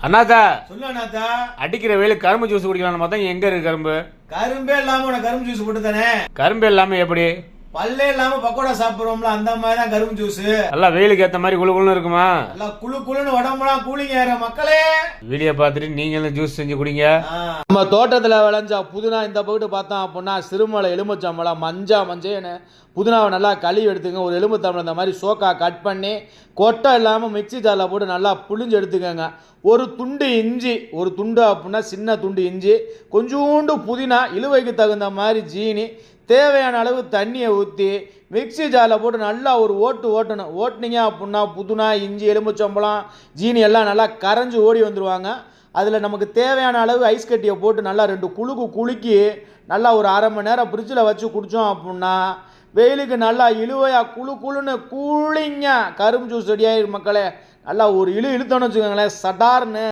அண்ணாத்தா சொல்லு அண்ணாத்தா. அடிக்கிற வெயிலுக்கு கரும்பு ஜூஸ் குடிக்கலாம்னு பார்த்தா எங்க இருக்கு கரும்பு? கரும்பே இல்லாம உனக்கு கரும்பு ஜூஸ் போட்டு தானே. கரும்பு இல்லாம எப்படி? பல்லே இல்லாம பக்கோடா சாப்பிடுறோம்ல, அந்த மாதிரி தான் கரும்பு ஜூஸ். நல்லா வெயிலுக்கு ஏத்த மாதிரி குளு குளுன்னு இருக்குமா? நல்லா குளு குளுன்னு உடம்புலாம் கூலிங் ஏற மக்களே. வீடியோ பார்த்துட்டு நீங்களும் ஜூஸ் செஞ்சு குடிங்க. நம்ம தோட்டத்தில் விளைஞ்சா புதினா இந்த பக்கத்து பார்த்தோம் அப்படின்னா சிறுமலை எலுமிச்சம்பழம் மஞ்சேன்னு புதினாவை நல்லா கழுவி எடுத்துங்க. ஒரு எலுமிச்சம்பழம் இந்த மாதிரி சோக்கா கட் பண்ணி கொட்டை இல்லாமல் மிக்சி ஜாரில் போட்டு நல்லா புழிஞ்சு எடுத்துக்கோங்க. ஒரு துண்டு இஞ்சி, ஒரு துண்டு அப்படின்னா சின்ன துண்டு இஞ்சி, கொஞ்சோண்டு புதினா, இழுவைக்கு தகுந்த மாதிரி ஜீனி, தேவையான அளவு தண்ணியை ஊற்றி மிக்சி ஜாரில் போட்டு நல்லா ஒரு ஓட்டணும். ஓட்டுனீங்க அப்படின்னா புதினா, இஞ்சி, எலுமிச்சம்பழம், ஜீனி எல்லாம் நல்லா கரைஞ்சி ஓடி வந்துடுவாங்க. அதில் நமக்கு தேவையான அளவு ஐஸ் கட்டியை போட்டு நல்லா 2 குலுக்கி நல்லா ஒரு அரை மணி நேரம் ஃப்ரிட்ஜில் வச்சு குடித்தோம் அப்படின்னா வெயிலுக்கு நல்லா இழுவையாக குளுன்னு கூலிங்க கரும்பு ஜூஸ் ரெடியாகிடும் மக்களே. நல்லா ஒரு இழுத்தோன்னு வச்சுக்கோங்களேன், சடார்னு.